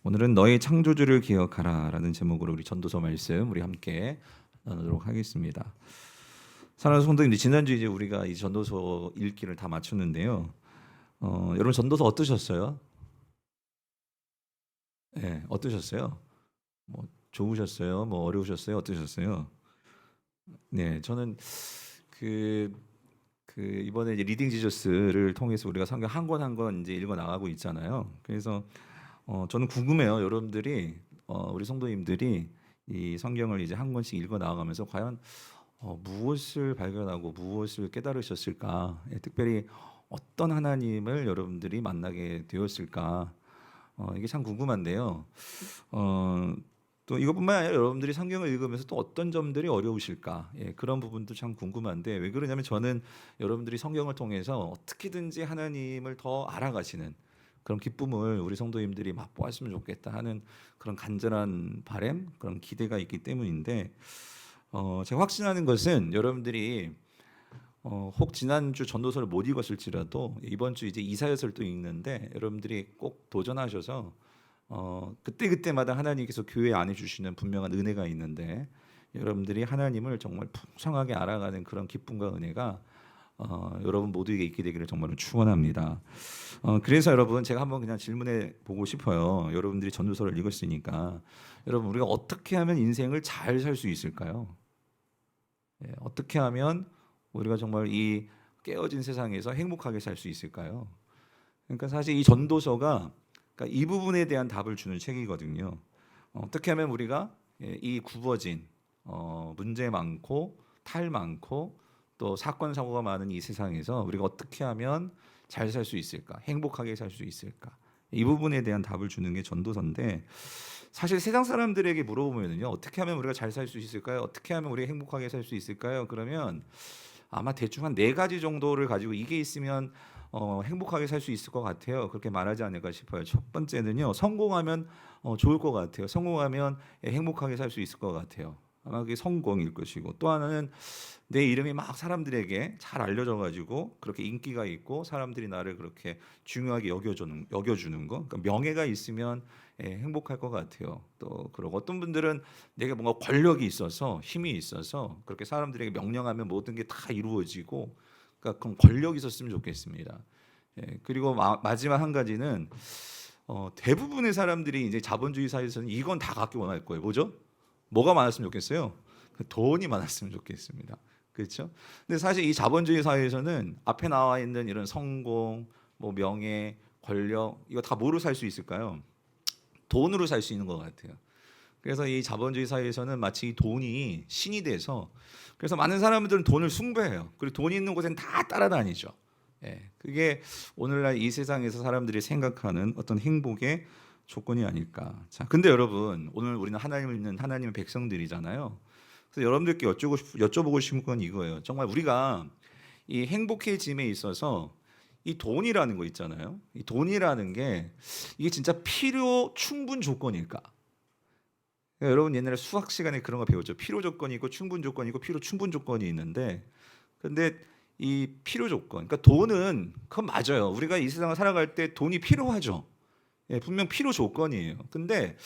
오늘은 너의 창조주를 기억하라라는 제목으로 우리 전도서 말씀 우리 함께 나누도록 하겠습니다. 사랑하는 성도님들, 지난주 이제 우리가 이 전도서 읽기를 다 마쳤는데요. 여러분 전도서 어떠셨어요? 네, 어떠셨어요? 뭐 좋으셨어요? 뭐 어려우셨어요? 어떠셨어요? 네, 저는 그, 이번에 이제 리딩 지저스를 통해서 우리가 성경 한 권 한 권 이제 읽어 나가고 있잖아요. 그래서 저는 궁금해요. 여러분들이 우리 성도님들이 이 성경을 이제 한 권씩 읽어 나가면서 과연 무엇을 발견하고 무엇을 깨달으셨을까? 특별히 어떤 하나님을 여러분들이 만나게 되었을까? 이게 참 궁금한데요. 어, 또 이것뿐만 아니라 여러분들이 성경을 읽으면서 또 어떤 점들이 어려우실까? 그런 부분도 참 궁금한데, 왜 그러냐면 저는 여러분들이 성경을 통해서 어떻게든지 하나님을 더 알아가시는 그런 기쁨을 우리 성도님들이 맛보았으면 좋겠다 하는 그런 간절한 바람, 그런 기대가 있기 때문인데, 제가 확신하는 것은 여러분들이 혹 지난주 전도서를 못 읽었을지라도 이번 주 이제 이사야서를 또 읽는데, 여러분들이 꼭 도전하셔서 그때그때마다 하나님께서 교회 안에 주시는 분명한 은혜가 있는데, 여러분들이 하나님을 정말 풍성하게 알아가는 그런 기쁨과 은혜가 여러분 모두에게 있게 되기를 정말로 축원합니다. 그래서 여러분, 제가 한번 그냥 질문해 보고 싶어요. 여러분들이 전도서를 읽었으니까 여러분, 우리가 어떻게 하면 인생을 잘 살 수 있을까요? 어떻게 하면 우리가 정말 이 깨어진 세상에서 행복하게 살 수 있을까요? 그러니까 사실 이 전도서가, 그러니까 이 부분에 대한 답을 주는 책이거든요. 어떻게 하면 우리가 이 굽어진 문제 많고 탈 많고 또 사건 사고가 많은 이 세상에서 우리가 어떻게 하면 잘 살 수 있을까, 행복하게 살 수 있을까, 이 부분에 대한 답을 주는 게 전도서인데, 사실 세상 사람들에게 물어보면요, 어떻게 하면 우리가 잘 살 수 있을까요? 어떻게 하면 우리가 행복하게 살 수 있을까요? 그러면 아마 대충 한 네 가지 정도를 가지고 이게 있으면 행복하게 살 수 있을 것 같아요. 그렇게 말하지 않을까 싶어요. 첫 번째는요, 성공하면 좋을 것 같아요. 성공하면 행복하게 살 수 있을 것 같아요. 아마 그게 성공일 것이고, 또 하나는 내 이름이 막 사람들에게 잘 알려져 가지고 그렇게 인기가 있고 사람들이 나를 그렇게 중요하게 여겨주는 거, 그러니까 명예가 있으면 행복할 것 같아요. 또 그리고 어떤 분들은 내가 뭔가 권력이 있어서 힘이 있어서 그렇게 사람들에게 명령하면 모든 게 다 이루어지고, 그러니까 그런 권력이 있었으면 좋겠습니다. 그리고 마지막 한 가지는 대부분의 사람들이 이제 자본주의 사회에서는 이건 다 갖기 원할 거예요. 뭐죠? 뭐가 많았으면 좋겠어요? 돈이 많았으면 좋겠습니다. 그렇죠? 근데 사실 이 자본주의 사회에서는 앞에 나와 있는 이런 성공, 뭐 명예, 권력, 이거 다 뭐로 살 수 있을까요? 돈으로 살 수 있는 것 같아요. 그래서 이 자본주의 사회에서는 마치 이 돈이 신이 돼서, 그래서 많은 사람들은 돈을 숭배해요. 그리고 돈이 있는 곳엔 다 따라다니죠. 그게 오늘날 이 세상에서 사람들이 생각하는 어떤 행복의 조건이 아닐까. 자, 근데 여러분, 오늘 우리는 하나님을 믿는 하나님의 백성들이잖아요. 그래서 여러분들께 여쭤보고 싶은 건 이거예요. 정말 우리가 이 행복해짐에 있어서 이 돈이라는 거 있잖아요. 이 돈이라는 게 이게 진짜 필요 충분 조건일까? 그러니까 여러분 옛날에 수학 시간에 그런 거 배웠죠. 필요 조건이 있고 충분 조건이 있고 필요 충분 조건이 있는데, 근데 이 필요 조건, 그러니까 돈은 그건 맞아요. 우리가 이 세상을 살아갈 때 돈이 필요하죠. 분명 필요 조건이에요. 근데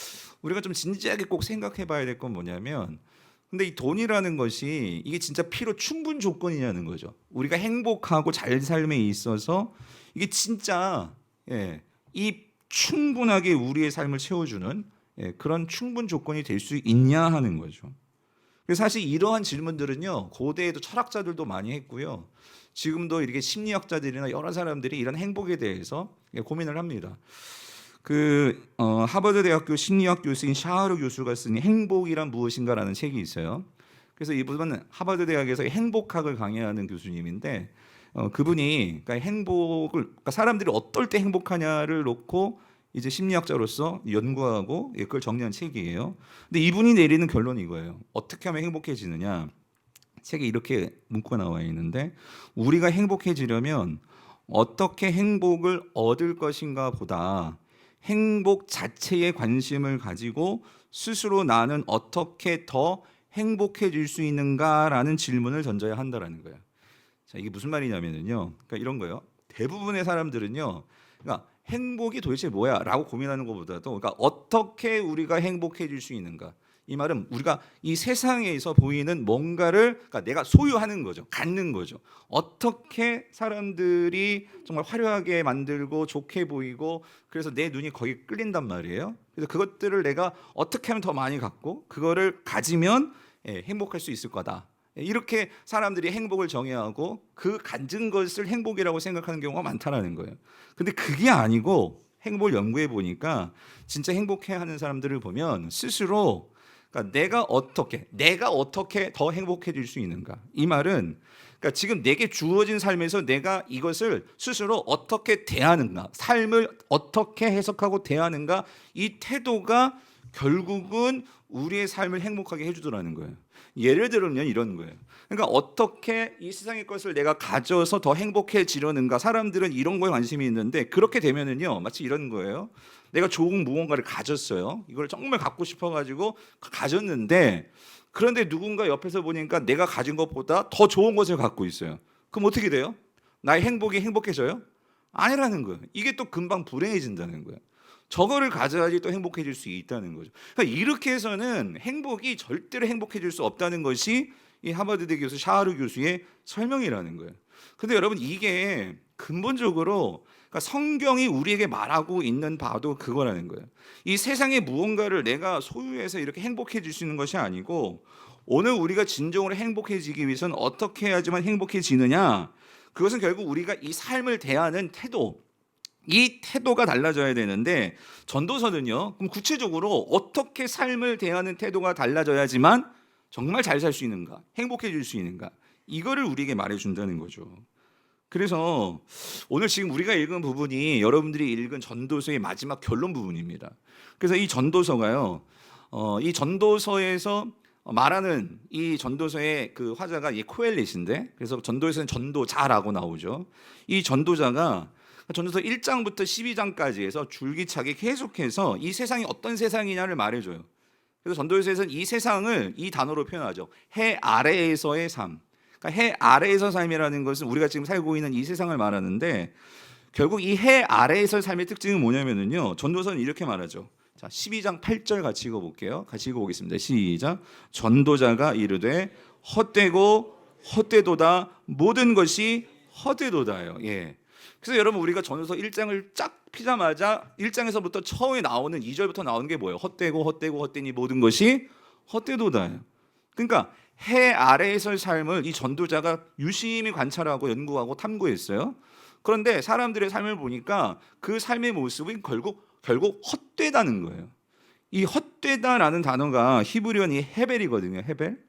우리가 좀 진지하게 꼭 생각해 봐야 될 건 뭐냐면, 근데 이 돈이라는 것이 이게 진짜 필요 충분 조건이냐는 거죠. 우리가 행복하고 잘 삶에 있어서 이게 진짜 이 충분하게 우리의 삶을 채워주는 그런 충분 조건이 될 수 있냐 하는 거죠. 그래서 사실 이러한 질문들은요, 고대에도 철학자들도 많이 했고요. 지금도 이렇게 심리학자들이나 여러 사람들이 이런 행복에 대해서 고민을 합니다. 하버드 대학교 심리학 교수인 샤흐르 교수가 쓴 행복이란 무엇인가라는 책이 있어요. 그래서 이분은 하버드 대학에서 행복학을 강의하는 교수님인데, 그분이 그러니까 그러니까 사람들이 어떨 때 행복하냐를 놓고 이제 심리학자로서 연구하고 그걸 정리한 책이에요. 근데 이분이 내리는 결론이 이거예요. 어떻게 하면 행복해지느냐? 책에 이렇게 문구가 나와 있는데, 우리가 행복해지려면 어떻게 행복을 얻을 것인가 보다 행복 자체에 관심을 가지고 스스로 나는 어떻게 더 행복해질 수 있는가라는 질문을 던져야 한다라는 거예요. 자, 이게 무슨 말이냐면요. 그러니까 이런 거예요. 대부분의 사람들은요, 그러니까 행복이 도대체 뭐야? 라고 고민하는 것보다도 그러니까 어떻게 우리가 행복해질 수 있는가? 이 말은 우리가 이 세상에서 보이는 뭔가를 그러니까 내가 소유하는 거죠. 갖는 거죠. 어떻게 사람들이 정말 화려하게 만들고 좋게 보이고 그래서 내 눈이 거기 끌린단 말이에요. 그래서 그것들을 내가 어떻게 하면 더 많이 갖고 그거를 가지면 행복할 수 있을 거다. 이렇게 사람들이 행복을 정의하고 그 가진 것을 행복이라고 생각하는 경우가 많다라는 거예요. 근데 그게 아니고 행복을 연구해 보니까 진짜 행복해하는 사람들을 보면 스스로 그러니까 내가 어떻게 더 행복해질 수 있는가? 이 말은 그러니까 지금 내게 주어진 삶에서 내가 이것을 스스로 어떻게 대하는가, 삶을 어떻게 해석하고 대하는가, 이 태도가 결국은 우리의 삶을 행복하게 해주더라는 거예요. 예를 들면 이런 거예요. 그러니까 어떻게 이 세상의 것을 내가 가져서 더 행복해지려는가? 사람들은 이런 거에 관심이 있는데 그렇게 되면은요, 마치 이런 거예요. 내가 좋은 무언가를 가졌어요. 이걸 정말 갖고 싶어가지고 가졌는데 그런데 누군가 옆에서 보니까 내가 가진 것보다 더 좋은 것을 갖고 있어요. 그럼 어떻게 돼요? 나의 행복이 행복해져요? 아니라는 거예요. 이게 또 금방 불행해진다는 거예요. 저거를 가져야지 또 행복해질 수 있다는 거죠. 그러니까 이렇게 해서는 행복이 절대로 행복해질 수 없다는 것이 이 하버드대 교수 샤르 교수의 설명이라는 거예요. 근데 여러분 이게 근본적으로 그러니까 성경이 우리에게 말하고 있는 바도 그거라는 거예요. 이 세상의 무언가를 내가 소유해서 이렇게 행복해질 수 있는 것이 아니고 오늘 우리가 진정으로 행복해지기 위해서는 어떻게 해야지만 행복해지느냐? 그것은 결국 우리가 이 삶을 대하는 태도, 이 태도가 달라져야 되는데 전도서는요. 그럼 구체적으로 어떻게 삶을 대하는 태도가 달라져야지만 정말 잘 살 수 있는가, 행복해질 수 있는가, 이거를 우리에게 말해준다는 거죠. 그래서 오늘 지금 우리가 읽은 부분이 여러분들이 읽은 전도서의 마지막 결론 부분입니다. 그래서 이 전도서가요, 이 전도서에서 말하는 이 전도서의 그 화자가 이 코엘렛인데, 그래서 전도서는 전도자라고 나오죠. 이 전도자가 전도서 1장부터 12장까지 해서 줄기차게 계속해서 이 세상이 어떤 세상이냐를 말해줘요. 그래서 전도서에서는 이 세상을 이 단어로 표현하죠. 해 아래에서의 삶. 그러니까 해 아래에서 삶이라는 것은 우리가 지금 살고 있는 이 세상을 말하는데 결국 이 해 아래에서 삶의 특징은 뭐냐면요. 전도서는 이렇게 말하죠. 자, 12장 8절 같이 읽어볼게요. 같이 읽어보겠습니다. 시작. 전도자가 이르되 헛되고 헛되도다 모든 것이 헛되도다요. 예. 그래서 여러분 우리가 전도서 1장을 쫙 피자마자 1장에서부터 처음에 나오는 2절부터 나오는 게 뭐예요? 헛되고 헛되고 헛되니 모든 것이 헛되도다예요. 그러니까 해 아래에서의 삶을 이 전도자가 유심히 관찰하고 연구하고 탐구했어요. 그런데 사람들의 삶을 보니까 그 삶의 모습은 결국 헛되다는 거예요. 이 헛되다라는 단어가 히브리어는 이 헤벨이거든요. 헤벨.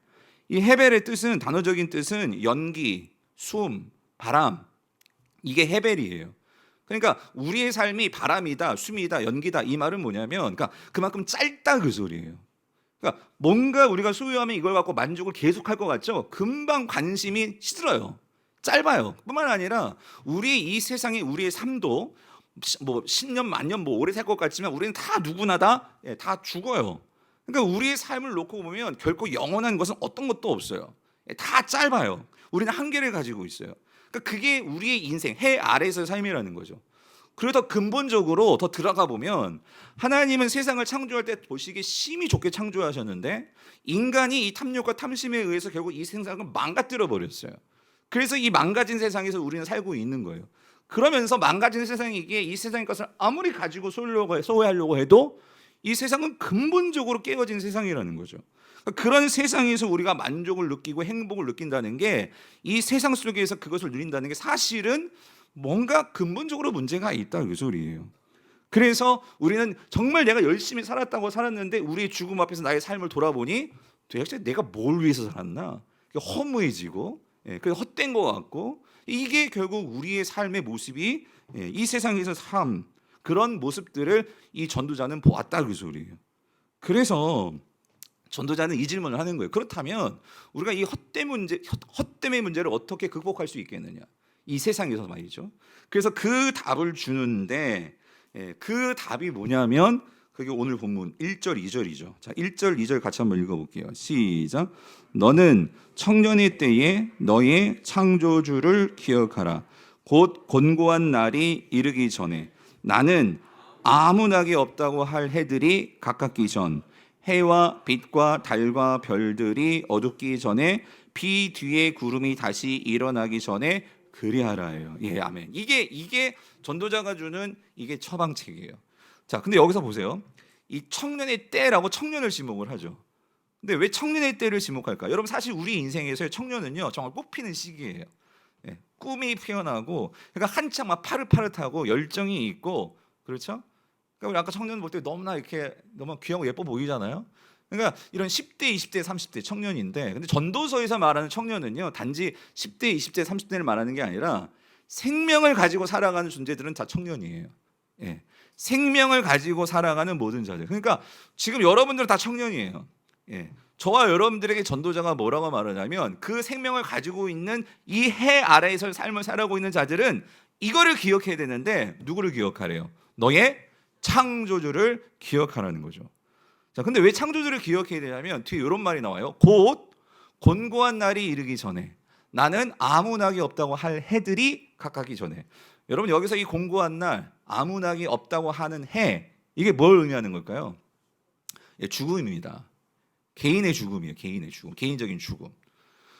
이 헤벨의 뜻은 단어적인 뜻은 연기, 숨, 바람. 이게 헤벨이에요. 그러니까 우리의 삶이 바람이다, 숨이다, 연기다 이 말은 뭐냐면 그러니까 그만큼 짧다 그 소리예요. 그러니까 뭔가 우리가 소유하면 이걸 갖고 만족을 계속할 것 같죠? 금방 관심이 시들어요. 짧아요. 뿐만 아니라 우리 이 세상에 우리의 삶도 뭐 10년, 만년 뭐 오래 살 것 같지만 우리는 다 누구나 다 죽어요. 그러니까 우리의 삶을 놓고 보면 결코 영원한 것은 어떤 것도 없어요. 다 짧아요. 우리는 한계를 가지고 있어요. 그러니까 그게 우리의 인생, 해 아래에서의 삶이라는 거죠. 그리고 더 근본적으로 더 들어가 보면 하나님은 세상을 창조할 때 보시기에 심히 좋게 창조하셨는데 인간이 이 탐욕과 탐심에 의해서 결국 이 세상을 망가뜨려 버렸어요. 그래서 이 망가진 세상에서 우리는 살고 있는 거예요. 그러면서 망가진 세상이기에 이 세상의 것을 아무리 가지고 소유하려고 해도 이 세상은 근본적으로 깨어진 세상이라는 거죠. 그런 세상에서 우리가 만족을 느끼고 행복을 느낀다는 게 이 세상 속에서 그것을 누린다는 게 사실은 뭔가 근본적으로 문제가 있다 그 소리예요. 그래서 우리는 정말 내가 열심히 살았다고 살았는데 우리의 죽음 앞에서 나의 삶을 돌아보니 도대체 내가 뭘 위해서 살았나? 허무해지고 헛된 것 같고 이게 결국 우리의 삶의 모습이 이 세상에서 삶 그런 모습들을 이 전도자는 보았다 그 소리예요. 그래서 전도자는 이 질문을 하는 거예요. 그렇다면 우리가 이 헛됨의 문제를 어떻게 극복할 수 있겠느냐? 이 세상에서 말이죠. 그래서 그 답을 주는데 그 답이 뭐냐면 그게 오늘 본문 1절 2절이죠. 자, 1절 2절 같이 한번 읽어볼게요. 시작. 너는 청년의 때에 너의 창조주를 기억하라. 곧 곤고한 날이 이르기 전에 나는 아무 낙이 없다고 할 해들이 가깝기 전, 해와 빛과 달과 별들이 어둡기 전에, 비 뒤에 구름이 다시 일어나기 전에 그리하라예요. 예, 아멘. 이게 전도자가 주는 이게 처방책이에요. 자, 근데 여기서 보세요. 이 청년의 때라고 청년을 지목을 하죠. 근데 왜 청년의 때를 지목할까? 여러분, 사실 우리 인생에서의 청년은요 정말 꽃피는 시기예요. 예, 꿈이 피어나고, 그러니까 한창 막 파릇파릇하고 열정이 있고, 그렇죠? 그러니까 우리 아까 청년 볼 때 너무나 이렇게 너무 귀하고 예뻐 보이잖아요. 그러니까 이런 10대, 20대, 30대 청년인데, 근데 전도서에서 말하는 청년은요 단지 10대, 20대, 30대를 말하는 게 아니라 생명을 가지고 살아가는 존재들은 다 청년이에요. 예, 생명을 가지고 살아가는 모든 자들. 그러니까 지금 여러분들 다 청년이에요. 예, 저와 여러분들에게 전도자가 뭐라고 말하냐면, 그 생명을 가지고 있는 이 해 아래에서 삶을 살아가고 있는 자들은 이거를 기억해야 되는데, 누구를 기억하래요? 너의 창조주를 기억하라는 거죠. 자, 근데 왜 창조주를 기억해야 되냐면 뒤에 이런 말이 나와요. 곧 곤고한 날이 이르기 전에, 나는 아무 낙이 없다고 할 해들이 가깝기 전에. 여러분, 여기서 이 곤고한 날, 아무 낙이 없다고 하는 해, 이게 뭘 의미하는 걸까요? 예, 죽음입니다. 개인의 죽음이에요. 개인의 죽음, 개인적인 죽음.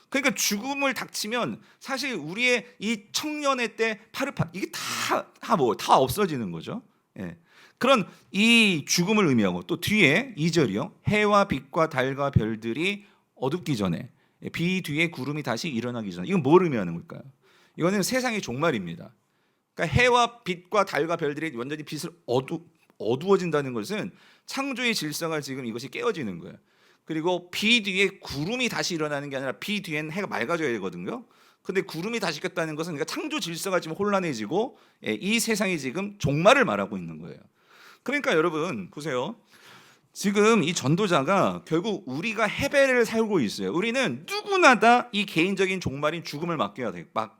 그러니까 죽음을 닥치면 사실 우리의 이 청년의 때 파르파 이게 다 없어지는 거죠. 예. 그런 이 죽음을 의미하고, 또 뒤에 2절이요. 해와 빛과 달과 별들이 어둡기 전에, 비 뒤에 구름이 다시 일어나기 전에. 이건 뭘 의미하는 걸까요? 이거는 세상의 종말입니다. 그러니까 해와 빛과 달과 별들이 완전히 빛을 어두워진다는 것은 창조의 질서가 지금 이것이 깨어지는 거예요. 그리고 비 뒤에 구름이 다시 일어나는 게 아니라 비 뒤에는 해가 맑아져야 되거든요. 근데 구름이 다시 꼈다는 것은, 그러니까 창조 질서가 지금 혼란해지고, 이 세상이 지금 종말을 말하고 있는 거예요. 그러니까 여러분 보세요. 지금 이 전도자가 결국 우리가 해배를 살고 있어요. 우리는 누구나 다 이 개인적인 종말인 죽음을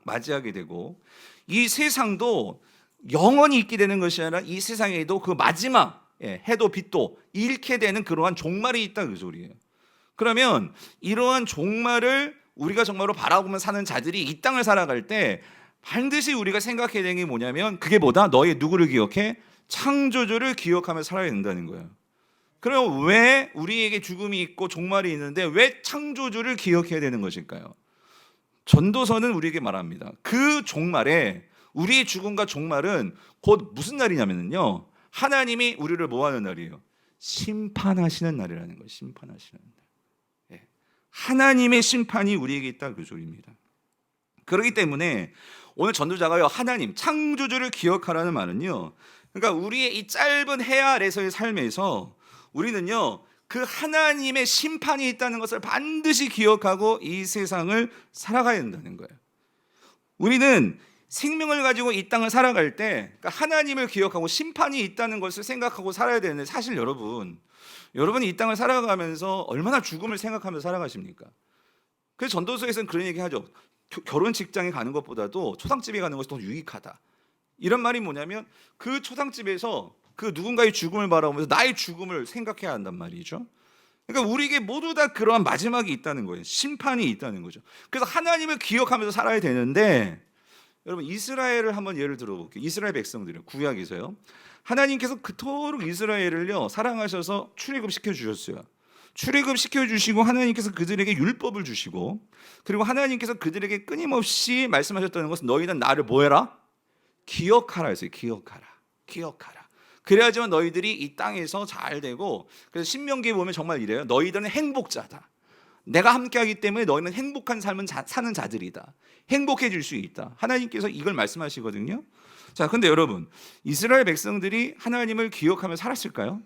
맞이하게 되고, 이 세상도 영원히 있게 되는 것이 아니라 이 세상에도 그 마지막 해도 빛도 잃게 되는 그러한 종말이 있다, 그 소리예요. 그러면 이러한 종말을 우리가 정말로 바라보며 사는 자들이 이 땅을 살아갈 때 반드시 우리가 생각해야 되는 게 뭐냐면, 그게 뭐다? 너의 누구를 기억해? 창조주를 기억하며 살아야 된다는 거예요. 그럼 왜 우리에게 죽음이 있고 종말이 있는데 왜 창조주를 기억해야 되는 것일까요? 전도서는 우리에게 말합니다. 그 종말에, 우리의 죽음과 종말은 곧 무슨 날이냐면요, 하나님이 우리를 뭐 하는 날이에요? 심판하시는 날이라는 거예요. 심판하시는 날. 예. 하나님의 심판이 우리에게 있다, 그 소리입니다. 그렇기 때문에 오늘 전도자가요, 하나님 창조주를 기억하라는 말은요, 그러니까 우리의 이 짧은 해 아래서의 삶에서 우리는요 그 하나님의 심판이 있다는 것을 반드시 기억하고 이 세상을 살아가야 된다는 거예요. 우리는 생명을 가지고 이 땅을 살아갈 때, 그러니까 하나님을 기억하고 심판이 있다는 것을 생각하고 살아야 되는데, 사실 여러분이 이 땅을 살아가면서 얼마나 죽음을 생각하면서 살아가십니까? 그래서 전도서에서는 그런 얘기 하죠. 결혼 직장에 가는 것보다도 초상집에 가는 것이 더 유익하다. 이런 말이 뭐냐면, 그 초상집에서 그 누군가의 죽음을 바라보면서 나의 죽음을 생각해야 한단 말이죠. 그러니까 우리에게 모두 다 그러한 마지막이 있다는 거예요. 심판이 있다는 거죠. 그래서 하나님을 기억하면서 살아야 되는데, 여러분 이스라엘을 한번 예를 들어볼게요. 이스라엘 백성들은 구약에서요, 하나님께서 그토록 이스라엘을요 사랑하셔서 출애굽시켜 주셨어요. 출애굽시켜 주시고, 하나님께서 그들에게 율법을 주시고, 그리고 하나님께서 그들에게 끊임없이 말씀하셨다는 것은, 너희는 나를 뭐해라? 기억하라 했어요. 기억하라. 그래야지만 너희들이 이 땅에서 잘 되고, 그래서 신명기에 보면 정말 이래요. 너희들은 행복자다. 내가 함께하기 때문에 너희는 행복한 삶을 사는 자들이다. 행복해질 수 있다. 하나님께서 이걸 말씀하시거든요. 자, 근데 여러분, 이스라엘 백성들이 하나님을 기억하며 살았을까요?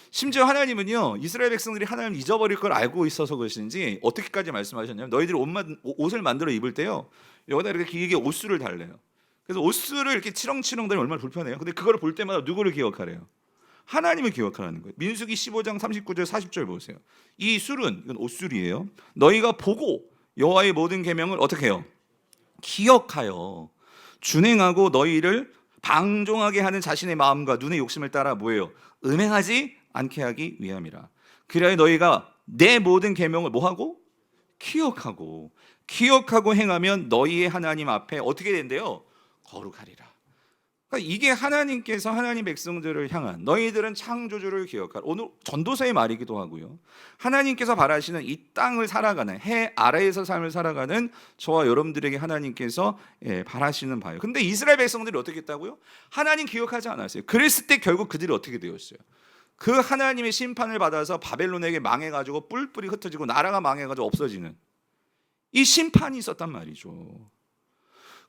심지어 하나님은요, 이스라엘 백성들이 하나님을 잊어버릴 걸 알고 있어서 그것인지 어떻게까지 말씀하셨냐면, 너희들이 옷을 만들어 입을 때요, 여기다 이렇게 길게 옷수를 달래요. 그래서 옷수를 이렇게 치렁치렁 달면 얼마나 불편해요. 근데 그걸 볼 때마다 누구를 기억하래요? 하나님을 기억하라는 거예요. 민수기 15장 39절 40절 보세요. 이 술은, 이건 옷술이에요. 너희가 보고 여호와의 모든 계명을 어떻게 해요? 기억하여 준행하고 너희를 방종하게 하는 자신의 마음과 눈의 욕심을 따라 뭐예요? 음행하지 않게 하기 위함이라. 그래야 너희가 내 모든 계명을 뭐하고? 기억하고 행하면 너희의 하나님 앞에 어떻게 된대요? 거룩하리라. 그러니까 이게 하나님께서 하나님 백성들을 향한 너희들은 창조주를 기억하라. 오늘 전도서의 말이기도 하고요. 하나님께서 바라시는 이 땅을 살아가는 해 아래에서 삶을 살아가는 저와 여러분들에게 하나님께서 바라시는 바예요. 근데 이스라엘 백성들이 어떻게 했다고요? 하나님 기억하지 않았어요. 그랬을 때 결국 그들이 어떻게 되었어요? 그 하나님의 심판을 받아서 바벨론에게 망해가지고 뿔뿔이 흩어지고 나라가 망해가지고 없어지는 이 심판이 있었단 말이죠.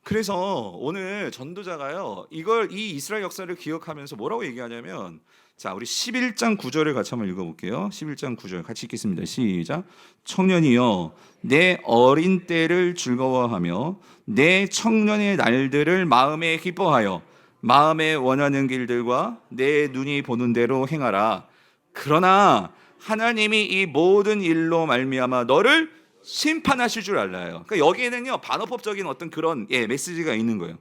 그래서 오늘 전도자가요, 이 이스라엘 역사를 기억하면서 뭐라고 얘기하냐면, 자, 우리 11장 9절을 같이 한번 읽어볼게요. 11장 9절 같이 읽겠습니다. 시작. 청년이여, 내 어린 때를 즐거워하며 내 청년의 날들을 마음에 기뻐하여 마음에 원하는 길들과 내 눈이 보는 대로 행하라. 그러나 하나님이 이 모든 일로 말미암아 너를 심판하실 줄 알아요. 그러니까 여기에는요, 반어법적인 어떤 그런 메시지가 있는 거예요.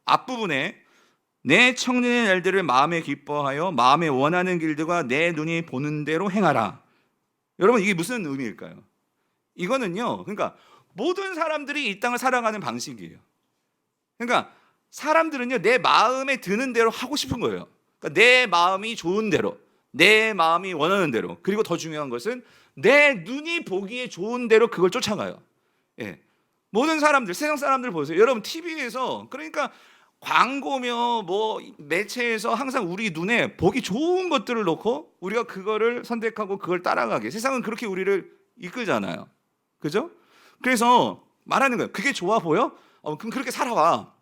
앞부분에 내 청년의 날들을 마음에 기뻐하여 마음에 원하는 길들과 내 눈이 보는 대로 행하라. 여러분, 이게 무슨 의미일까요? 이거는요, 그러니까 모든 사람들이 이 땅을 살아가는 방식이에요. 그러니까 사람들은요, 내 마음에 드는 대로 하고 싶은 거예요. 그러니까 내 마음이 좋은 대로, 내 마음이 원하는 대로, 그리고 더 중요한 것은 내 눈이 보기에 좋은 대로 그걸 쫓아가요. 모든 사람들, 세상 사람들 보세요. 여러분, TV에서, 그러니까 광고며 뭐 매체에서 항상 우리 눈에 보기 좋은 것들을 놓고 우리가 그거를 선택하고 그걸 따라가게, 세상은 그렇게 우리를 이끌잖아요. 그죠? 그래서 말하는 거예요. 그게 좋아 보여? 그럼 그렇게 살아와.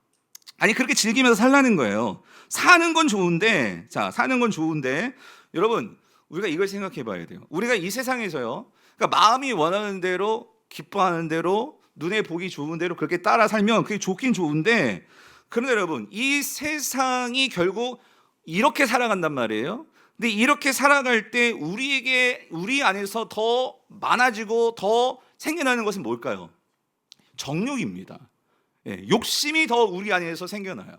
아니, 그렇게 즐기면서 살라는 거예요. 사는 건 좋은데, 여러분, 우리가 이걸 생각해 봐야 돼요. 우리가 이 세상에서요, 그러니까 마음이 원하는 대로, 기뻐하는 대로, 눈에 보기 좋은 대로 그렇게 따라 살면 그게 좋긴 좋은데, 그런데 여러분, 이 세상이 결국 이렇게 살아간단 말이에요. 근데 이렇게 살아갈 때 우리 안에서 더 많아지고 더 생겨나는 것은 뭘까요? 정욕입니다. 욕심이 더 우리 안에서 생겨나요.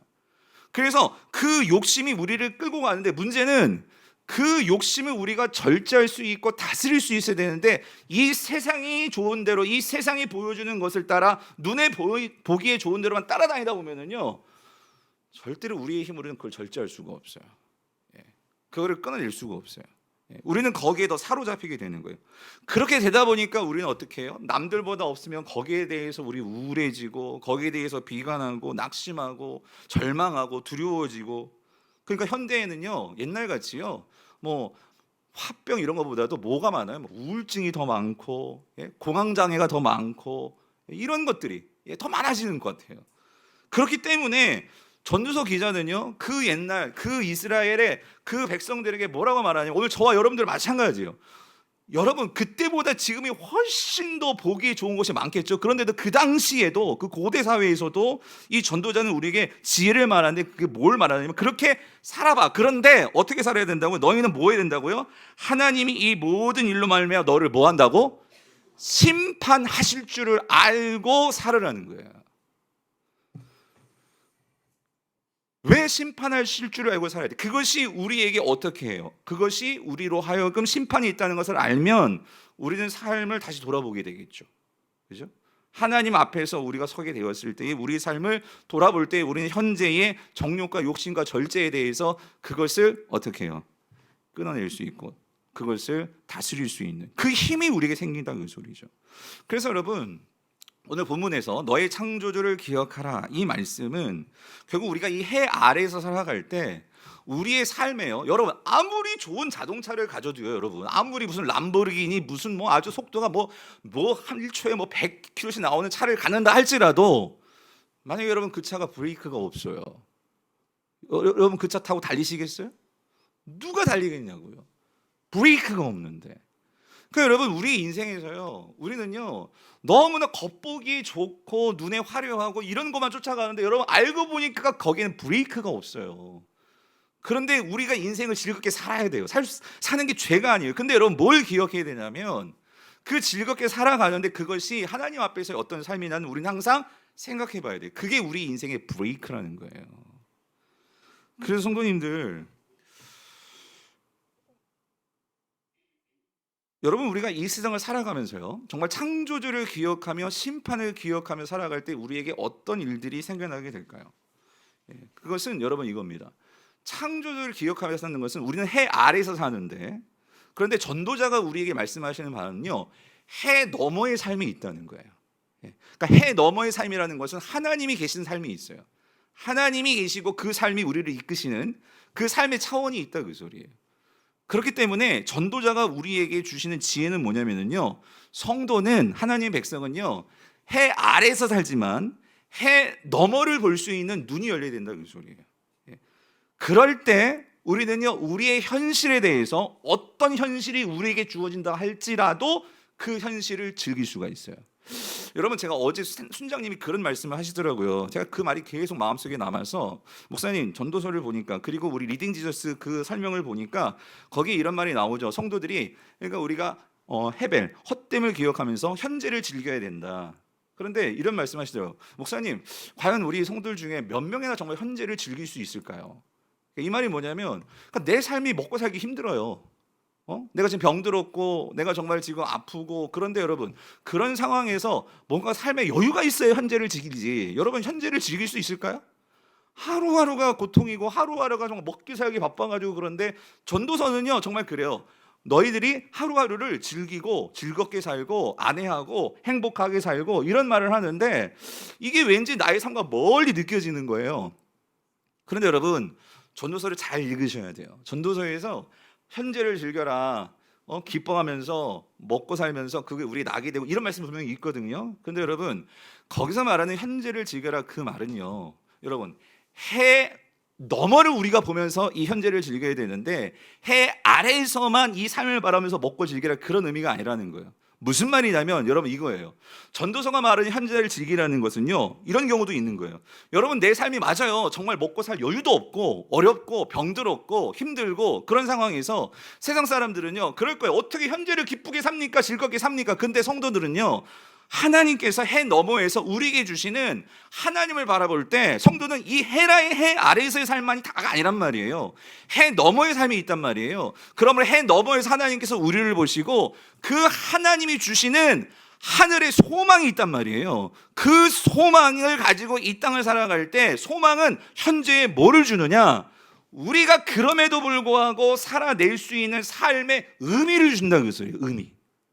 그래서 그 욕심이 우리를 끌고 가는데, 문제는 그 욕심을 우리가 절제할 수 있고 다스릴 수 있어야 되는데, 이 세상이 좋은 대로, 이 세상이 보여주는 것을 따라 눈에 보기에 좋은 대로만 따라다니다 보면은요, 절대로 우리의 힘으로는 그걸 절제할 수가 없어요. 그거를 끊어낼 수가 없어요. 우리는 거기에 더 사로잡히게 되는 거예요. 그렇게 되다 보니까 우리는 어떻게 해요? 남들보다 없으면 거기에 대해서 우리 우울해지고, 거기에 대해서 비관하고 낙심하고 절망하고 두려워지고. 그러니까 현대에는요, 옛날 같이요, 뭐 화병 이런 것보다도 뭐가 많아요? 뭐 우울증이 더 많고, 공황장애가 더 많고, 이런 것들이 더 많아지는 것 같아요. 그렇기 때문에 전두서 기자는요, 그 옛날 그 이스라엘의 그 백성들에게 뭐라고 말하냐면, 오늘 저와 여러분들 마찬가지예요. 여러분, 그때보다 지금이 훨씬 더 보기 좋은 것이 많겠죠. 그런데도 그 당시에도, 그 고대 사회에서도 이 전도자는 우리에게 지혜를 말하는데, 그게 뭘 말하냐면, 그렇게 살아봐. 그런데 어떻게 살아야 된다고요? 너희는 뭐 해야 된다고요? 하나님이 이 모든 일로 말미암아 너를 뭐 한다고? 심판하실 줄을 알고 살으라는 거예요. 왜 심판하실 줄을 알고 살아야 돼? 그것이 우리에게 어떻게 해요? 그것이 우리로 하여금 심판이 있다는 것을 알면 우리는 삶을 다시 돌아보게 되겠죠. 그죠? 하나님 앞에서 우리가 서게 되었을 때에 우리 삶을 돌아볼 때 우리는 현재의 정욕과 욕심과 절제에 대해서 그것을 어떻게 해요? 끊어낼 수 있고 그것을 다스릴 수 있는 그 힘이 우리에게 생긴다는 소리죠. 그래서 여러분, 오늘 본문에서 너의 창조주를 기억하라, 이 말씀은 결국 우리가 이 해 아래에서 살아갈 때 우리의 삶에요, 여러분, 아무리 좋은 자동차를 가져도요, 여러분, 아무리 무슨 람보르기니 무슨 뭐 아주 속도가 뭐 한 1초에 뭐 100km씩 나오는 차를 갖는다 할지라도, 만약에 여러분 그 차가 브레이크가 없어요, 여러분 그 차 타고 달리시겠어요? 누가 달리겠냐고요? 브레이크가 없는데. 그러니까 여러분, 우리 인생에서요, 우리는요 너무나 겉보기 좋고 눈에 화려하고 이런 것만 쫓아가는데, 여러분 알고 보니까 거기에는 브레이크가 없어요. 그런데 우리가 인생을 즐겁게 살아야 돼요. 사는 게 죄가 아니에요. 근데 여러분, 뭘 기억해야 되냐면, 그 즐겁게 살아가는데 그것이 하나님 앞에서의 어떤 삶이냐는 우리는 항상 생각해 봐야 돼요. 그게 우리 인생의 브레이크라는 거예요. 그래서 성도님들, 여러분, 우리가 이 세상을 살아가면서요, 정말 창조주를 기억하며 심판을 기억하며 살아갈 때 우리에게 어떤 일들이 생겨나게 될까요? 그것은 여러분 이겁니다. 창조주를 기억하면서 사는 것은 우리는 해 아래에서 사는데, 그런데 전도자가 우리에게 말씀하시는 바는요, 해 너머의 삶이 있다는 거예요. 그러니까 해 너머의 삶이라는 것은 하나님이 계신 삶이 있어요. 하나님이 계시고 그 삶이 우리를 이끄시는 그 삶의 차원이 있다, 그 소리예요. 그렇기 때문에 전도자가 우리에게 주시는 지혜는 뭐냐면요, 성도는, 하나님의 백성은요, 해 아래에서 살지만 해 너머를 볼 수 있는 눈이 열려야 된다, 그 소리예요. 그럴 때 우리는요, 우리의 현실에 대해서 어떤 현실이 우리에게 주어진다 할지라도 그 현실을 즐길 수가 있어요. 여러분, 제가 어제 순장님이 그런 말씀을 하시더라고요. 제가 그 말이 계속 마음속에 남아서, 목사님 전도서를 보니까, 그리고 우리 리딩 지저스 그 설명을 보니까 거기에 이런 말이 나오죠. 성도들이, 그러니까 우리가 헤벨, 헛됨을 기억하면서 현재를 즐겨야 된다. 그런데 이런 말씀하시더라고요. 목사님, 과연 우리 성도들 중에 몇 명이나 정말 현재를 즐길 수 있을까요? 이 말이 뭐냐면, 그러니까 내 삶이 먹고 살기 힘들어요. 내가 지금 병들었고, 내가 정말 지금 아프고, 그런데 여러분, 그런 상황에서 뭔가 삶에 여유가 있어야 현재를 즐기지. 여러분, 현재를 즐길 수 있을까요? 하루하루가 고통이고, 하루하루가 정말 먹기 살기 바빠가지고. 그런데 전도서는요, 정말 그래요. 너희들이 하루하루를 즐기고 즐겁게 살고 안해하고 행복하게 살고, 이런 말을 하는데, 이게 왠지 나의 삶과 멀리 느껴지는 거예요. 그런데 여러분, 전도서를 잘 읽으셔야 돼요. 전도서에서 현재를 즐겨라, 기뻐하면서 먹고 살면서 그게 우리 낙이 되고, 이런 말씀 분명히 있거든요. 근데 여러분, 거기서 말하는 현재를 즐겨라, 그 말은요, 여러분, 해 너머를 우리가 보면서 이 현재를 즐겨야 되는데, 해 아래에서만 이 삶을 바라면서 먹고 즐기라, 그런 의미가 아니라는 거예요. 무슨 말이냐면 여러분, 이거예요. 전도서가 말하는 현재를 즐기라는 것은요, 이런 경우도 있는 거예요. 여러분, 내 삶이 맞아요. 정말 먹고 살 여유도 없고 어렵고 병들었고 힘들고, 그런 상황에서 세상 사람들은요 그럴 거예요. 어떻게 현재를 기쁘게 삽니까? 즐겁게 삽니까? 근데 성도들은요, 하나님께서 해 너머에서 우리에게 주시는 하나님을 바라볼 때, 성도는 이 해라의 해 아래에서의 삶만이 다가 아니란 말이에요. 해 너머의 삶이 있단 말이에요. 그러면 해 너머에서 하나님께서 우리를 보시고 그 하나님이 주시는 하늘의 소망이 있단 말이에요. 그 소망을 가지고 이 땅을 살아갈 때, 소망은 현재에 뭐를 주느냐? 우리가 그럼에도 불구하고 살아낼 수 있는 삶의 의미를 준다는 거예요.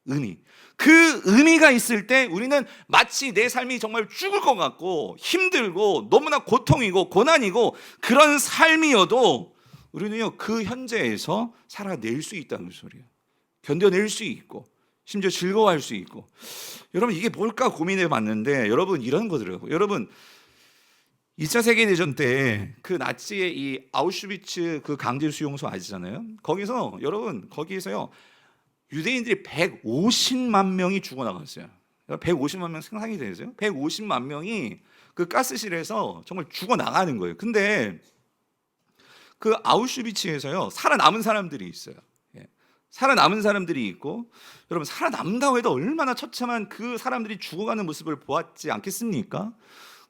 의미. 그 의미가 있을 때 우리는 마치 내 삶이 정말 죽을 것 같고 힘들고 너무나 고통이고 고난이고 그런 삶이어도 우리는요, 그 현재에서 살아낼 수 있다는 소리예요. 견뎌낼 수 있고 심지어 즐거워할 수 있고. 여러분, 이게 뭘까 고민해 봤는데, 여러분, 이런 거더라고요. 여러분, 2차 세계대전 때 그 나치의 이 아우슈비츠 그 강제 수용소 아시잖아요. 거기서 여러분, 거기에서요 유대인들이 150만 명이 죽어나갔어요. 150만 명 상상이 되세요? 150만 명이 그 가스실에서 정말 죽어나가는 거예요. 근데 그 아우슈비츠에서요 살아남은 사람들이 있어요. 살아남은 사람들이 있고, 여러분, 살아남는다고 해도 얼마나 처참한 그 사람들이 죽어가는 모습을 보았지 않겠습니까?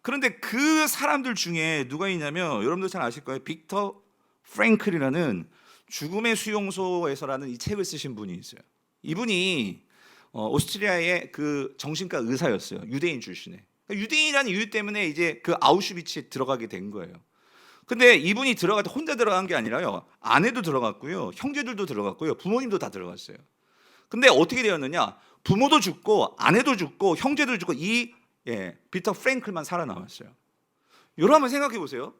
그런데 그 사람들 중에 누가 있냐면, 여러분들 잘 아실 거예요. 빅터 프랭클이라는 죽음의 수용소에서라는 이 책을 쓰신 분이 있어요. 이분이 오스트리아의 그 정신과 의사였어요. 유대인 출신의. 그러니까 유대인이라는 이유 때문에 이제 그 아우슈비츠에 들어가게 된 거예요. 근데 이분이 들어갈 때 혼자 들어간 게 아니라요, 아내도 들어갔고요, 형제들도 들어갔고요, 부모님도 다 들어갔어요. 근데 어떻게 되었느냐? 부모도 죽고 아내도 죽고 형제도 죽고 이 빅터 프랭클만 살아남았어요. 여러분, 한번 생각해 보세요.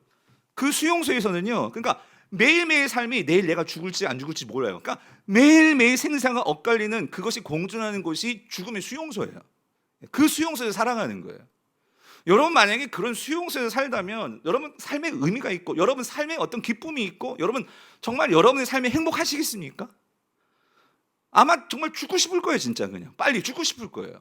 그 수용소에서는요, 그러니까 매일매일 삶이 내일 내가 죽을지 안 죽을지 몰라요. 그러니까 매일매일 생사가 엇갈리는 그것이 공존하는 곳이 죽음의 수용소예요. 그 수용소에서 살아가는 거예요. 여러분, 만약에 그런 수용소에서 살다면 여러분 삶의 의미가 있고, 여러분 삶에 어떤 기쁨이 있고, 여러분 정말 여러분의 삶에 행복하시겠습니까? 아마 정말 죽고 싶을 거예요. 진짜 그냥 빨리 죽고 싶을 거예요.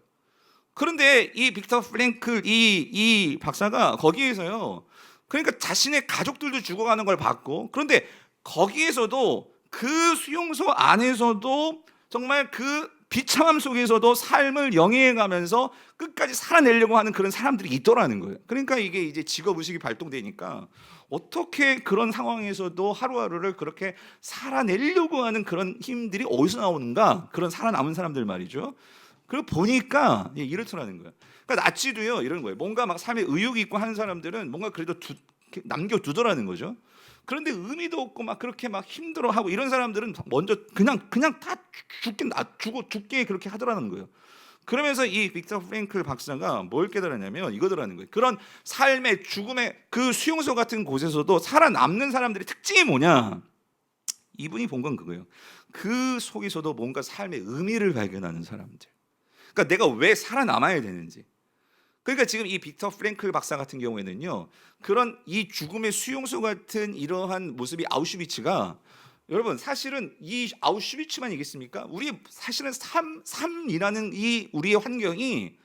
그런데 이 빅터 프랭클 이 박사가 거기에서요, 그러니까 자신의 가족들도 죽어가는 걸 봤고, 그런데 거기에서도 그 수용소 안에서도 정말 그 비참함 속에서도 삶을 영위해가면서 끝까지 살아내려고 하는 그런 사람들이 있더라는 거예요. 그러니까 이게 이제 직업의식이 발동되니까 어떻게 그런 상황에서도 하루하루를 그렇게 살아내려고 하는 그런 힘들이 어디서 나오는가, 그런 살아남은 사람들 말이죠. 그리고 보니까 이렇더라는 거예요. 그러니까 나치도요 이런 거예요. 뭔가 막 삶에 의욕이 있고 하는 사람들은 뭔가 그래도 남겨두더라는 거죠. 그런데 의미도 없고 막 그렇게 막 힘들어하고 이런 사람들은 먼저 그냥 다 죽게 그렇게 하더라는 거예요. 그러면서 이 빅터 프랭클 박사가 뭘 깨달았냐면 이거더라는 거예요. 그런 삶의 죽음의 그 수용소 같은 곳에서도 살아남는 사람들의 특징이 뭐냐? 이분이 본 건 그거예요. 그 속에서도 뭔가 삶의 의미를 발견하는 사람들. 그러니까 내가 왜 살아남아야 되는지. 그러니까 지금 이 빅터 프랭클 박사 같은 경우에는요, 그런 이 죽음의 수용소 같은 이러한 모습이 아우슈비츠가, 여러분 사실은 이 아우슈비츠만 이겠습니까? 우리 사실은 삶이라는 이 우리의 환경이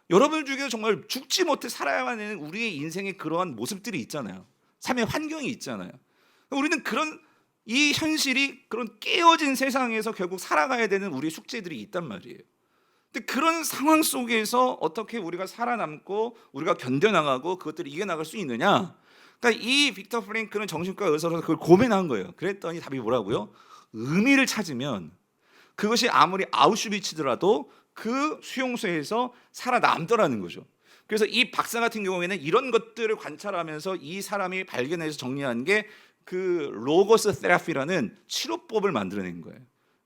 여러분 중에서 정말 죽지 못해 살아야만 하는 우리의 인생의 그러한 모습들이 있잖아요. 삶의 환경이 있잖아요. 우리는 그런 이 현실이 그런 깨어진 세상에서 결국 살아가야 되는 우리의 숙제들이 있단 말이에요. 근데 그런 상황 속에서 어떻게 우리가 살아남고 우리가 견뎌나가고 그것들을 이겨나갈 수 있느냐? 그러니까 이 빅터 프랭클은 정신과 의사로서 그걸 고민한 거예요. 그랬더니 답이 뭐라고요? 의미를 찾으면 그것이 아무리 아우슈비츠더라도 그 수용소에서 살아남더라는 거죠. 그래서 이 박사 같은 경우에는 이런 것들을 관찰하면서 이 사람이 발견해서 정리한 게 그 로고스 테라피라는 치료법을 만들어낸 거예요.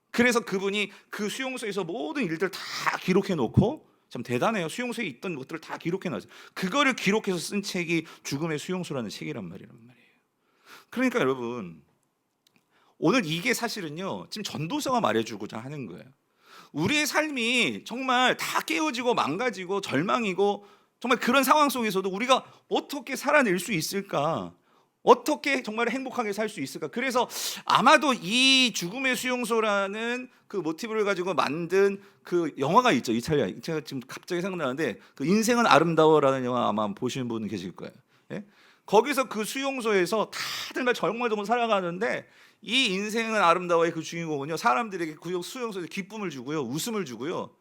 그래서 그분이 그 수용소에서 모든 일들 다 기록해 놓고, 참 대단해요. 수용소에 있던 것들을 다 기록해 놨어요. 그거를 기록해서 쓴 책이 죽음의 수용소라는 책이란 말이에요. 그러니까 여러분, 오늘 이게 사실은요, 지금 전도서가 말해주고자 하는 거예요. 우리의 삶이 정말 다 깨어지고 망가지고 절망이고 정말 그런 상황 속에서도 우리가 어떻게 살아낼 수 있을까? 어떻게 정말 행복하게 살 수 있을까? 그래서 아마도 이 죽음의 수용소라는 그 모티브를 가지고 만든 그 영화가 있죠. 이탈리아. 제가 지금 갑자기 생각나는데 그 인생은 아름다워라는 영화 아마 보시는 분 계실 거예요. 예? 거기서 그 수용소에서 다들 막 정말 살아가는데 이 인생은 아름다워의 그 주인공은요, 사람들에게 그 수용소에서 기쁨을 주고요, 웃음을 주고요.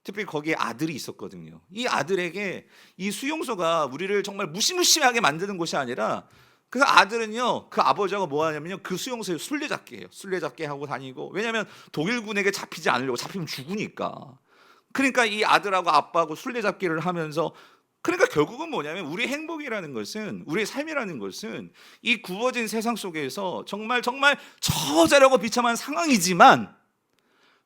특별히 거기에 아들이 있었거든요. 이 아들에게 이 수용소가 우리를 정말 무시무시하게 만드는 곳이 아니라, 그 아들은요, 그 아버지하고 뭐 하냐면요, 그 수용소에 술래잡기 해요. 술래잡기 하고 다니고, 왜냐하면 독일군에게 잡히지 않으려고, 잡히면 죽으니까. 그러니까 이 아들하고 아빠하고 술래잡기를 하면서, 그러니까 결국은 뭐냐면 우리의 행복이라는 것은, 우리의 삶이라는 것은 이 구워진 세상 속에서 정말 처절하고 비참한 상황이지만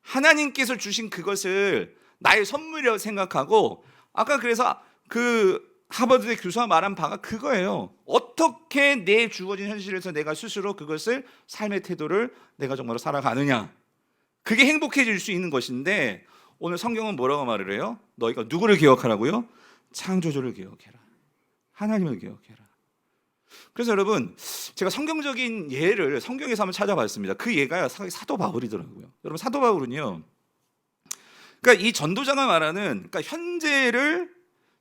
하나님께서 주신 그것을 나의 선물이라고 생각하고, 아까 그래서 그 하버드대 교수가 말한 바가 그거예요. 어떻게 내 주어진 현실에서 내가 스스로 그것을 삶의 태도를 내가 정말로 살아가느냐, 그게 행복해질 수 있는 것인데, 오늘 성경은 뭐라고 말을 해요? 너희가 누구를 기억하라고요? 창조주를 기억해라. 하나님을 기억해라. 그래서 여러분, 제가 성경적인 예를 성경에서 한번 찾아봤습니다. 그 예가 사도 바울이더라고요. 여러분, 사도 바울은요, 그러니까 이 전도자가 말하는, 그러니까 현재를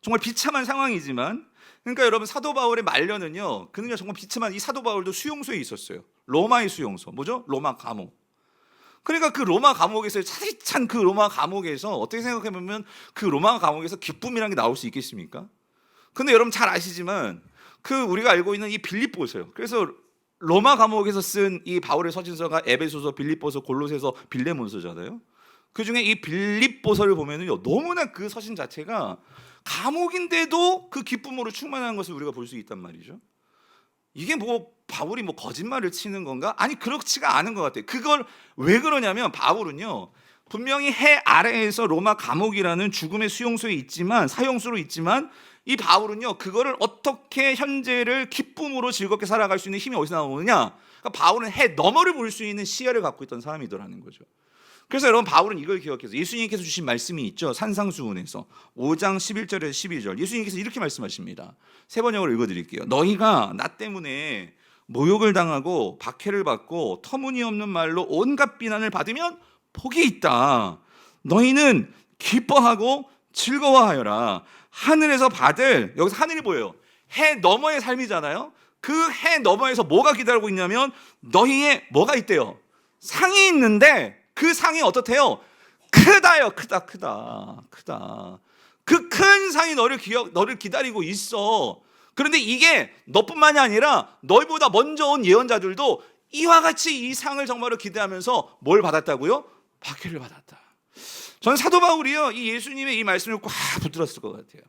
정말 비참한 상황이지만, 그러니까 여러분, 사도 바울의 말년은요, 그는요 정말 비참한, 이 사도 바울도 수용소에 있었어요. 로마의 수용소, 뭐죠? 로마 감옥. 그러니까 그 로마 감옥에서, 차디찬 그 로마 감옥에서 어떻게 생각해보면 그 로마 감옥에서 기쁨이라는 게 나올 수 있겠습니까? 근데 여러분 잘 아시지만 그 우리가 알고 있는 이 빌립보서요. 그래서 로마 감옥에서 쓴 이 바울의 서신서가 에베소서, 빌립보서, 골로새서, 빌레몬서잖아요. 그 중에 이 빌립보서를 보면은요, 너무나 그 서신 자체가 감옥인데도 그 기쁨으로 충만한 것을 우리가 볼 수 있단 말이죠. 이게 뭐 바울이 뭐 거짓말을 치는 건가? 아니, 그렇지가 않은 것 같아요. 그걸 왜 그러냐면, 바울은요 분명히 해 아래에서 로마 감옥이라는 죽음의 수용소에 있지만, 사형수로 있지만, 이 바울은요 그거를 어떻게 현재를 기쁨으로 즐겁게 살아갈 수 있는 힘이 어디서 나오느냐? 그러니까 바울은 해 너머를 볼 수 있는 시야를 갖고 있던 사람이더라는 거죠. 그래서 여러분, 바울은 이걸 기억해서, 예수님께서 주신 말씀이 있죠. 산상수훈에서 5장 11절에서 12절, 예수님께서 이렇게 말씀하십니다. 세 번역으로 읽어드릴게요. 너희가 나 때문에 모욕을 당하고 박해를 받고 터무니없는 말로 온갖 비난을 받으면 복이 있다. 너희는 기뻐하고 즐거워하여라. 하늘에서 받을, 여기서 하늘이 보여요. 해 너머의 삶이잖아요. 그 해 너머에서 뭐가 기다리고 있냐면, 너희의 뭐가 있대요? 상이 있는데, 그 상이 어떻대요? 크다요. 크다. 그 큰 상이 너를 기다리고 있어. 그런데 이게 너뿐만이 아니라 너희보다 먼저 온 예언자들도 이와 같이 이 상을 정말로 기대하면서 뭘 받았다고요? 박해를 받았다. 저는 사도 바울이요, 이 예수님의 이 말씀을 꽉 붙들었을 것 같아요.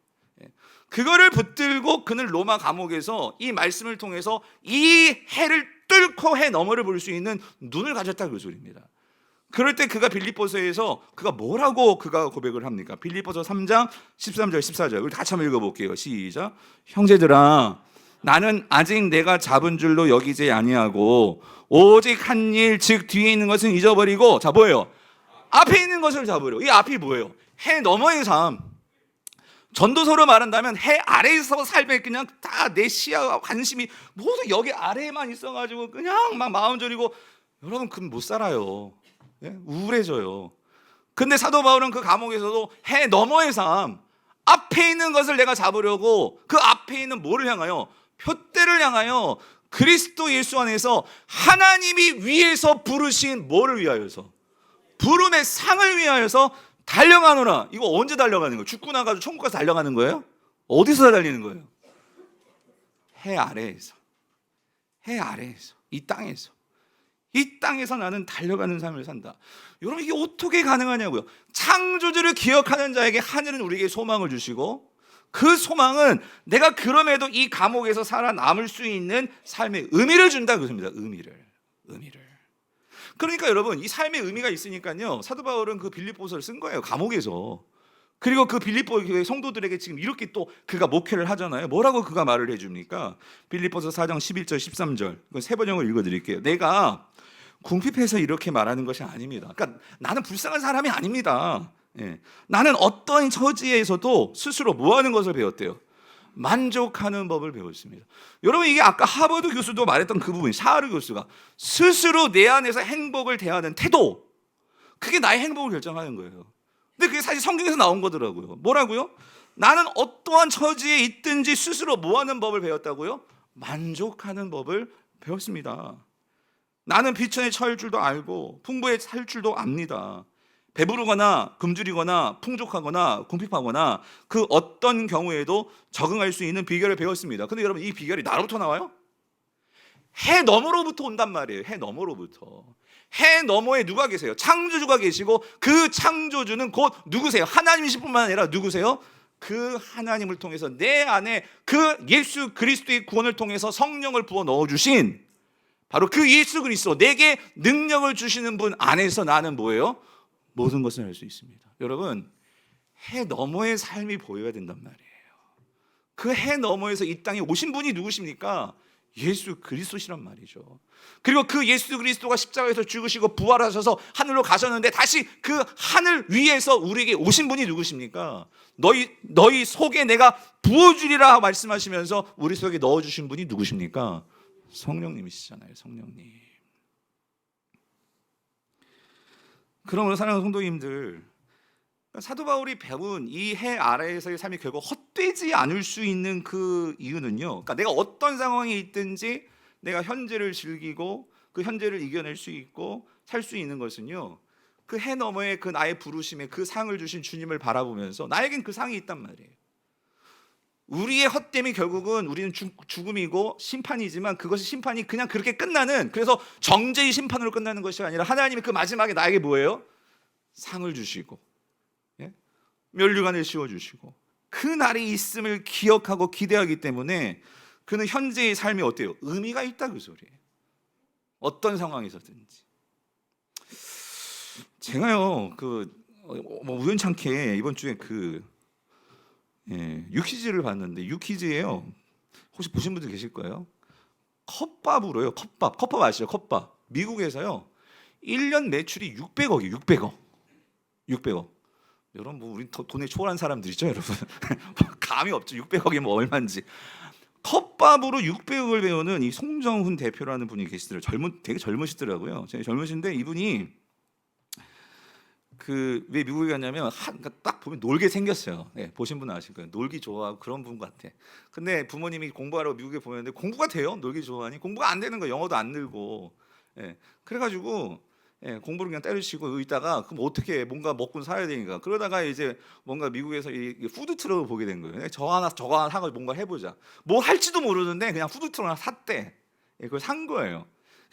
그거를 붙들고 그는 로마 감옥에서 이 말씀을 통해서 이 해를 뚫고 해 너머를 볼 수 있는 눈을 가졌다 그 소리입니다. 그럴 때 그가 빌립보서에서 그가 뭐라고 그가 고백을 합니까? 빌립보서 3장 13절 14절 우리 같이 한번 읽어볼게요. 시작. 형제들아 나는 아직 내가 잡은 줄로 여기지 아니하고 오직 한 일 즉 뒤에 있는 것은 잊어버리고 자 뭐예요? 앞에 있는 것을 잡으려. 이 앞이 뭐예요? 해 너머의 삶. 전도서로 말한다면 해 아래에서 삶에 그냥 다 내 시야와 관심이 모두 여기 아래에만 있어가지고 그냥 막 마음 졸이고 여러분 그럼 못 살아요. 예? 우울해져요. 근데 사도 바울은 그 감옥에서도 해 너머의 삶 앞에 있는 것을 내가 잡으려고 그 앞에 있는 뭐를 향하여 표대를 향하여 그리스도 예수 안에서 하나님이 위에서 부르신 뭐를 위하여서 부름의 상을 위하여서 달려가노라. 이거 언제 달려가는 거예요? 죽고 나가지고 천국 가서 달려가는 거예요? 어디서 달리는 거예요? 해 아래에서. 해 아래에서. 이 땅에서. 이 땅에서 나는 달려가는 삶을 산다. 여러분 이게 어떻게 가능하냐고요? 창조주를 기억하는 자에게 하늘은 우리에게 소망을 주시고 그 소망은 내가 그럼에도 이 감옥에서 살아남을 수 있는 삶의 의미를 준다 그것입니다. 의미를. 그러니까 여러분 이 삶의 의미가 있으니까요. 사도 바울은 그 빌립보서를 쓴 거예요. 감옥에서. 그리고 그 빌립보 교회 성도들에게 지금 이렇게 또 그가 목회를 하잖아요. 뭐라고 그가 말을 해줍니까? 빌립보서 4장 11절 13절 세 번역을 읽어드릴게요. 내가 궁핍해서 이렇게 말하는 것이 아닙니다. 그러니까 나는 불쌍한 사람이 아닙니다. 예. 나는 어떤 처지에서도 스스로 뭐하는 것을 배웠대요? 만족하는 법을 배웠습니다. 여러분 이게 아까 하버드 교수도 말했던 그 부분, 샤르 교수가 스스로 내 안에서 행복을 대하는 태도, 그게 나의 행복을 결정하는 거예요. 근데 그게 사실 성경에서 나온 거더라고요. 뭐라고요? 나는 어떠한 처지에 있든지 스스로 뭐하는 법을 배웠다고요? 만족하는 법을 배웠습니다. 나는 비천에 처할 줄도 알고 풍부에 살 줄도 압니다. 배부르거나 굶주리거나 풍족하거나 궁핍하거나 그 어떤 경우에도 적응할 수 있는 비결을 배웠습니다. 근데 여러분 이 비결이 나로부터 나와요? 해 너머로부터 온단 말이에요. 해 너머로부터. 해 너머에 누가 계세요? 창조주가 계시고 그 창조주는 곧 누구세요? 하나님이실 뿐만 아니라 누구세요? 그 하나님을 통해서 내 안에 그 예수 그리스도의 구원을 통해서 성령을 부어 넣어주신 바로 그 예수 그리스도 내게 능력을 주시는 분 안에서 나는 뭐예요? 모든 것을 할 수 있습니다. 여러분 해 너머의 삶이 보여야 된단 말이에요. 그 해 너머에서 이 땅에 오신 분이 누구십니까? 예수 그리스도시란 말이죠. 그리고 그 예수 그리스도가 십자가에서 죽으시고 부활하셔서 하늘로 가셨는데 다시 그 하늘 위에서 우리에게 오신 분이 누구십니까? 너희 속에 내가 부어주리라 말씀하시면서 우리 속에 넣어주신 분이 누구십니까? 성령님이시잖아요. 성령님. 그러므로 사랑하는 성도님들, 사도 바울이 배운 이 해 아래에서의 삶이 결국 헛되지 않을 수 있는 그 이유는요. 그러니까 내가 어떤 상황에 있든지 내가 현재를 즐기고 그 현재를 이겨낼 수 있고 살 수 있는 것은요. 그 해 너머에 그 나의 부르심에 그 상을 주신 주님을 바라보면서 나에겐 그 상이 있단 말이에요. 우리의 헛됨이 결국은 우리는 죽음이고 심판이지만 그것이 심판이 그냥 그렇게 끝나는 그래서 정죄의 심판으로 끝나는 것이 아니라 하나님이 그 마지막에 나에게 뭐예요? 상을 주시고 멸류관을 씌워주시고 그 날이 있음을 기억하고 기대하기 때문에 그는 현재의 삶이 어때요? 의미가 있다 그 소리예요. 어떤 상황에서든지. 제가요 뭐 우연찮게 이번 주에 유퀴즈를 봤는데 유퀴즈예요. 혹시 보신 분들 계실 거예요. 컵밥으로요. 컵밥 아시죠? 컵밥. 미국에서요. 1년 매출이 600억이에요. 600억. 여러분 뭐 우리 돈에 초월한 사람들이죠, 여러분. 감이 없죠. 600억이 뭐 얼마인지. 컵밥으로 600억을 배우는 이 송정훈 대표라는 분이 계시더라고요. 되게 젊으시더라고요. 되게 젊으신데 이분이 왜 미국에 갔냐면 그러니까 딱 보면 놀게 생겼어요. 보신 분은 아실 거예요. 놀기 좋아하고 그런 분 같아. 근데 부모님이 공부하러 미국에 보냈는데 공부가 돼요? 놀기 좋아하니? 공부가 안 되는 거. 영어도 안 늘고. 그래가지고 공부를 그냥 때려치고 있다가 그럼 어떻게 뭔가 먹고 살아야 되니까 그러다가 이제 뭔가 미국에서 이 푸드 트럭을 보게 된 거예요. 저거 하나 사고 뭔가 해보자. 뭐 할지도 모르는데 그냥 푸드 트럭 하나 샀대. 그걸 산 거예요.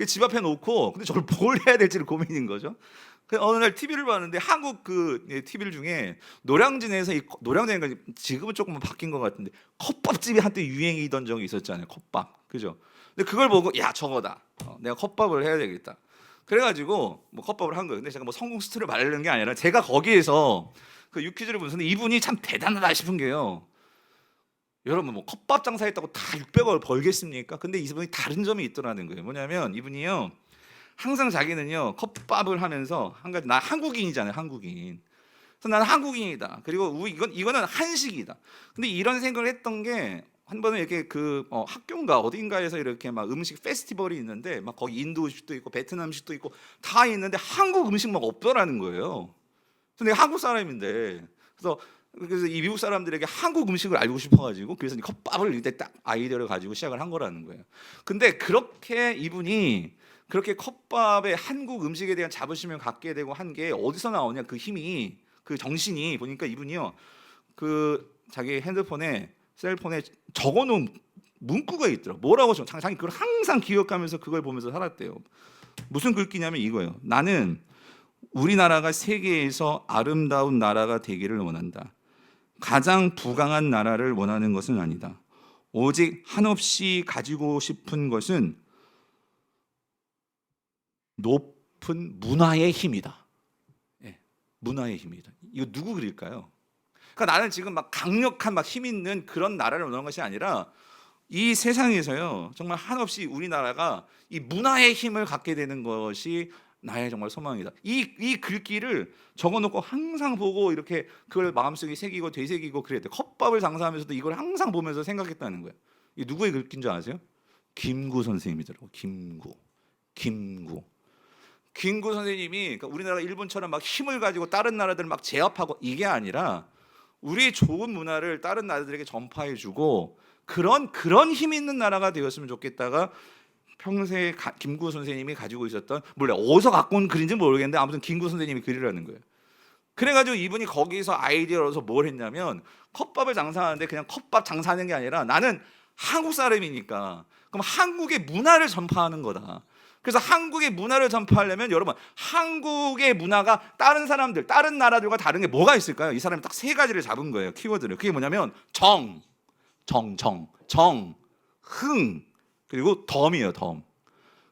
집 앞에 놓고 근데 저를 뭘 해야 될지를 고민인 거죠. 어느 날 TV를 봤는데 한국 그 TV를 중에 노량진에서 노량진인가 지금은 조금 바뀐 것 같은데 컵밥집이 한때 유행이던 적이 있었잖아요. 컵밥, 그죠? 근데 그걸 보고 야 저거다. 내가 컵밥을 해야 되겠다. 그래가지고 뭐 컵밥을 한 거예요. 근데 제가 뭐 성공 스토리를 말하는 게 아니라 제가 거기에서 그 유퀴즈를 보는데 이분이 참 대단하다 싶은 게요. 여러분 뭐 컵밥 장사했다고 다 600원 벌겠습니까? 근데 이분이 다른 점이 있더라는 거예요. 뭐냐면 이분이요. 항상 자기는요 컵밥을 하면서 한 가지 나 한국인이잖아요 한국인. 그래서 나는 한국인이다. 그리고 이거는 한식이다. 근데 이런 생각을 했던 게 한 번은 이렇게 그 학교인가 어딘가에서 이렇게 막 음식 페스티벌이 있는데 막 거기 인도 음식도 있고 베트남 음식도 있고 다 있는데 한국 음식만 없더라는 거예요. 그래서 내가 한국 사람인데 그래서 이 미국 사람들에게 한국 음식을 알고 싶어가지고 그래서 이 컵밥을 이때 딱 아이디어를 가지고 시작을 한 거라는 거예요. 근데 그렇게 이분이 그렇게 컵밥에 한국 음식에 대한 자부심을 갖게 되고 한 게 어디서 나오냐 그 힘이 그 정신이 보니까 이분이요 그 자기 핸드폰에 셀폰에 적어놓은 문구가 있더라. 뭐라고 자기 그걸 항상 기억하면서 그걸 보면서 살았대요. 무슨 글귀냐면 이거예요. 나는 우리나라가 세계에서 아름다운 나라가 되기를 원한다. 가장 부강한 나라를 원하는 것은 아니다. 오직 한없이 가지고 싶은 것은 높은 문화의 힘이다. 예, 문화의 힘이다. 이거 누구 그릴까요? 그러니까 나는 지금 막 강력한 막 힘 있는 그런 나라를 원하는 것이 아니라 이 세상에서요 정말 한없이 우리나라가 이 문화의 힘을 갖게 되는 것이 나의 정말 소망이다. 이 글귀를 적어놓고 항상 보고 이렇게 그걸 마음속에 새기고 되새기고 그래야 돼. 컵밥을 장사하면서도 이걸 항상 보면서 생각했다는 거예요. 이 누구의 글귀인 줄 아세요? 김구 선생님이더라고. 김구 선생님이 그러니까 우리나라가 일본처럼 막 힘을 가지고 다른 나라들을 막 제압하고 이게 아니라 우리의 좋은 문화를 다른 나라들에게 전파해주고 그런 힘 있는 나라가 되었으면 좋겠다가 평소에 김구 선생님이 가지고 있었던 몰라 어디서 갖고 온 글인지 모르겠는데 아무튼 김구 선생님이 글이라는 거예요. 그래가지고 이분이 거기서 아이디어를 얻어서 뭘 했냐면 컵밥을 장사하는데 그냥 컵밥 장사하는 게 아니라 나는 한국 사람이니까 그럼 한국의 문화를 전파하는 거다. 그래서 한국의 문화를 전파하려면 여러분 한국의 문화가 다른 사람들 다른 나라들과 다른 게 뭐가 있을까요? 이 사람이 딱 세 가지를 잡은 거예요. 키워드를. 그게 뭐냐면 정, 흥 그리고 덤이에요. 덤.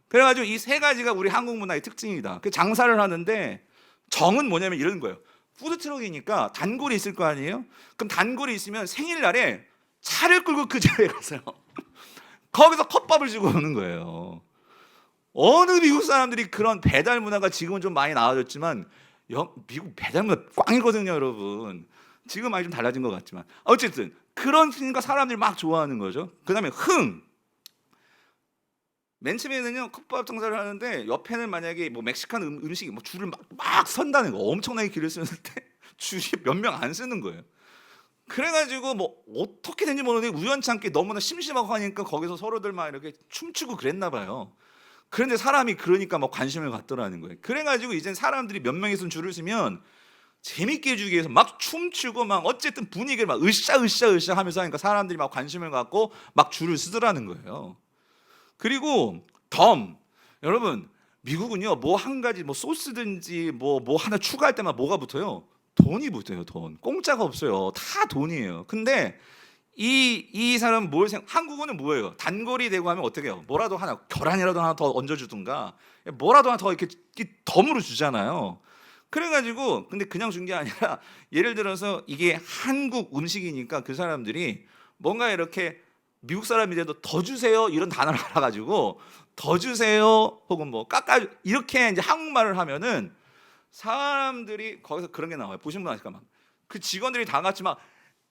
그래가지고 이 세 가지가 우리 한국 문화의 특징이다. 그 장사를 하는데 정은 뭐냐면 이런 거예요. 푸드트럭이니까 단골이 있을 거 아니에요? 그럼 단골이 있으면 생일날에 차를 끌고 그 집에 가서요. 거기서 컵밥을 주고 오는 거예요. 어느 미국 사람들이 그런 배달 문화가 지금은 좀 많이 나아졌지만 미국 배달 문화 꽝이거든요, 여러분. 지금 많이 좀 달라진 것 같지만 어쨌든 그런 순간 사람들이 막 좋아하는 거죠. 그다음에 흥. 맨 처음에는요 컵밥 장사를 하는데 옆에는 만약에 뭐 멕시칸 음식이 뭐 줄을 막 선다는 거 엄청나게 길을 쓰는데 줄이 몇 명 안 쓰는 거예요. 그래가지고 뭐 어떻게 된지 모르는데 우연찮게 너무나 심심하고 하니까 거기서 서로들 막 이렇게 춤추고 그랬나 봐요. 그런데 사람이 그러니까 막 관심을 갖더라는 거예요. 그래가지고 이제 사람들이 몇 명이서 줄을 서면 재밌게 해주기 위해서 막 춤추고 막 어쨌든 분위기를 막 으쌰 하면서 하니까 사람들이 막 관심을 갖고 막 줄을 서더라는 거예요. 그리고 덤 여러분 미국은요 뭐 한 가지 뭐 소스든지 뭐 하나 추가할 때만 뭐가 붙어요? 돈이 붙어요. 돈 공짜가 없어요. 다 돈이에요. 근데 이 사람은 한국어는 뭐예요? 단골이 되고 하면 어떻게 해요? 뭐라도 하나 계란이라도 하나 더 얹어주든가 뭐라도 하나 더 이렇게 덤으로 주잖아요. 그래가지고 근데 그냥 준 게 아니라 예를 들어서 이게 한국 음식이니까 그 사람들이 뭔가 이렇게 미국 사람인데도 더 주세요 이런 단어를 알아가지고 더 주세요 혹은 뭐 깎아 이렇게 이제 한국말을 하면은 사람들이 거기서 그런 게 나와요. 보신 분 아실까 막 그 직원들이 다 같이 막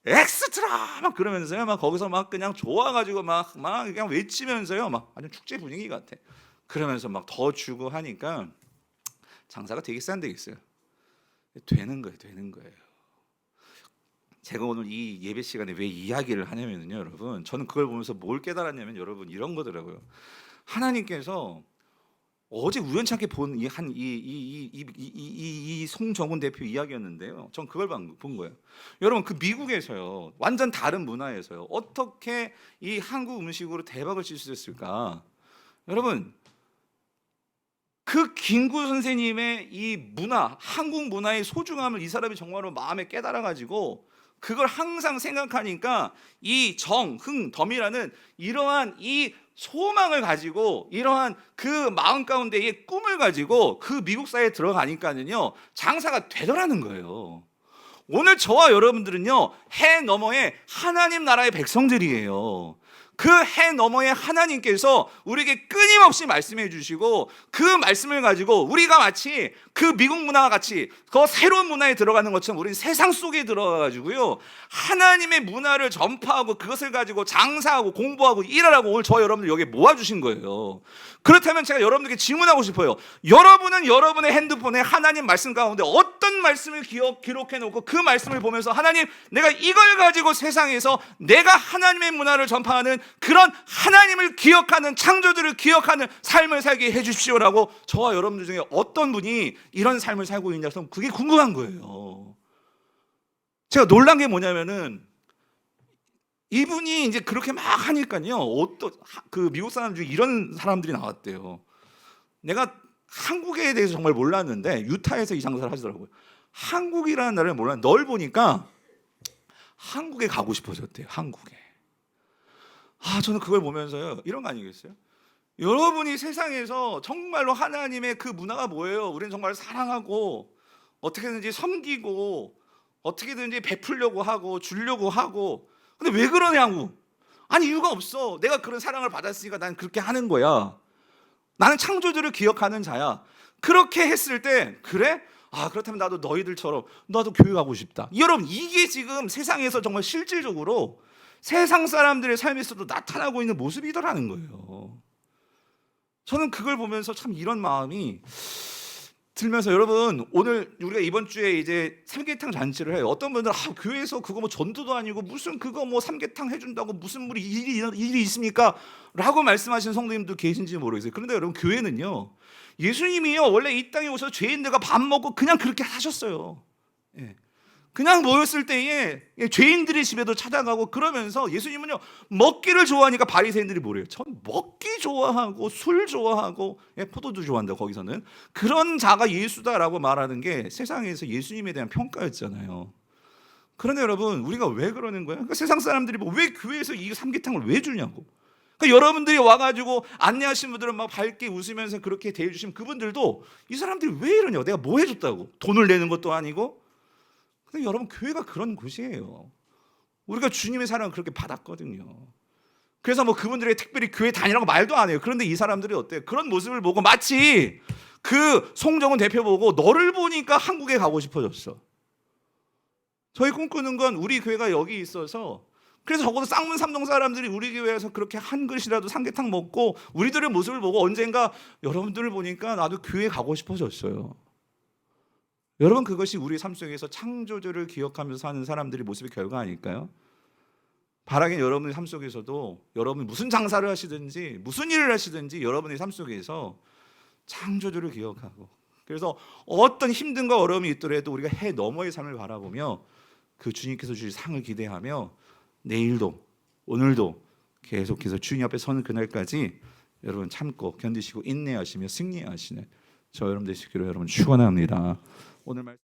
엑스트라 막 그러면서요 막 거기서 막 그냥 좋아가지고 막 그냥 외치면서요 막 아주 축제 분위기 같아. 그러면서 막 더 주고 하니까 장사가 되게 싼 데 있어요. 되는 거예요. 제가 오늘 이 예배 시간에 왜 이야기를 하냐면요, 여러분. 저는 그걸 보면서 뭘 깨달았냐면 여러분 이런 거더라고요. 하나님께서 어제 우연찮게 본 이 송정훈 대표 이야기였는데요. 전 그걸 본 거예요. 여러분 그 미국에서요, 완전 다른 문화에서요, 어떻게 이 한국 음식으로 대박을 칠 수 있을까? 여러분 그 김구 선생님의 이 문화, 한국 문화의 소중함을 이 사람이 정말로 마음에 깨달아가지고 그걸 항상 생각하니까 이 정, 흥, 덤이라는 이러한 이 소망을 가지고 이러한 그 마음 가운데의 꿈을 가지고 그 미국 사회에 들어가니까는요 장사가 되더라는 거예요. 오늘 저와 여러분들은요 해 너머에 하나님 나라의 백성들이에요. 그 해 너머에 하나님께서 우리에게 끊임없이 말씀해 주시고 그 말씀을 가지고 우리가 마치 그 미국 문화와 같이 그 새로운 문화에 들어가는 것처럼 우리는 세상 속에 들어가가지고요 하나님의 문화를 전파하고 그것을 가지고 장사하고 공부하고 일하라고 오늘 저 여러분들 여기에 모아주신 거예요. 그렇다면 제가 여러분들께 질문하고 싶어요. 여러분은 여러분의 핸드폰에 하나님 말씀 가운데 어떤 말씀을 기록해 놓고 그 말씀을 보면서 하나님 내가 이걸 가지고 세상에서 내가 하나님의 문화를 전파하는 그런 하나님을 기억하는 창조주를 기억하는 삶을 살게 해주십시오라고 저와 여러분들 중에 어떤 분이 이런 삶을 살고 있냐 그게 궁금한 거예요. 제가 놀란 게 뭐냐면은 이분이 이제 그렇게 막 하니까요 어떤 그 미국 사람 중에 이런 사람들이 나왔대요. 내가 한국에 대해서 정말 몰랐는데 유타에서 이 장사를 하시더라고요. 한국이라는 나라를 몰랐는데 널 보니까 한국에 가고 싶어졌대요. 한국에. 저는 그걸 보면서요 이런 거 아니겠어요? 여러분이 세상에서 정말로 하나님의 그 문화가 뭐예요? 우리는 정말 사랑하고 어떻게든지 섬기고 어떻게든지 베풀려고 하고 주려고 하고 근데 왜 그러냐고. 아니 이유가 없어. 내가 그런 사랑을 받았으니까 난 그렇게 하는 거야. 나는 창조주를 기억하는 자야. 그렇게 했을 때 그래? 그렇다면 나도 너희들처럼 나도 교회 가고 싶다. 여러분 이게 지금 세상에서 정말 실질적으로 세상 사람들의 삶에서도 나타나고 있는 모습이더라는 거예요. 저는 그걸 보면서 참 이런 마음이 들면서 여러분 오늘 우리가 이번 주에 이제 삼계탕 잔치를 해요. 어떤 분들은 교회에서 그거 뭐 전도도 아니고 무슨 그거 뭐 삼계탕 해준다고 무슨 일이 있습니까? 라고 말씀하시는 성도님도 계신지 모르겠어요. 그런데 여러분 교회는요 예수님이요 원래 이 땅에 오셔서 죄인들과 밥 먹고 그냥 그렇게 하셨어요. 그냥 모였을 때에 죄인들의 집에도 찾아가고 그러면서 예수님은요 먹기를 좋아하니까 바리새인들이 뭐래요? 전 먹기 좋아하고 술 좋아하고 포도주 좋아한다 거기서는 그런 자가 예수다라고 말하는 게 세상에서 예수님에 대한 평가였잖아요. 그런데 여러분 우리가 왜 그러는 거예요? 그러니까 세상 사람들이 왜 교회에서 이 삼계탕을 왜 주냐고. 그러니까 여러분들이 와가지고 안내하신 분들은 막 밝게 웃으면서 그렇게 대해주시면 그분들도 이 사람들이 왜 이러냐고. 내가 뭐 해줬다고. 돈을 내는 것도 아니고. 근데 여러분 교회가 그런 곳이에요. 우리가 주님의 사랑을 그렇게 받았거든요. 그래서 뭐 그분들에게 특별히 교회 다니라고 말도 안 해요. 그런데 이 사람들이 어때요? 그런 모습을 보고 마치 그 송정은 대표 보고 너를 보니까 한국에 가고 싶어졌어. 저희 꿈꾸는 건 우리 교회가 여기 있어서 그래서 적어도 쌍문 삼동 사람들이 우리 교회에서 그렇게 한 그릇이라도 삼계탕 먹고 우리들의 모습을 보고 언젠가 여러분들을 보니까 나도 교회 가고 싶어졌어요. 여러분 그것이 우리 삶 속에서 창조주를 기억하면서 사는 사람들의 모습의 결과 아닐까요? 바라긴 여러분의 삶 속에서도 여러분이 무슨 장사를 하시든지 무슨 일을 하시든지 여러분의 삶 속에서 창조주를 기억하고 그래서 어떤 힘든가 어려움이 있더라도 우리가 해 너머의 삶을 바라보며 그 주님께서 주실 상을 기대하며 내일도 오늘도 계속해서 주님 앞에 서는 그날까지 여러분 참고 견디시고 인내하시며 승리하시는 저 여러분 되시기를 여러분 축원합니다. 오늘 말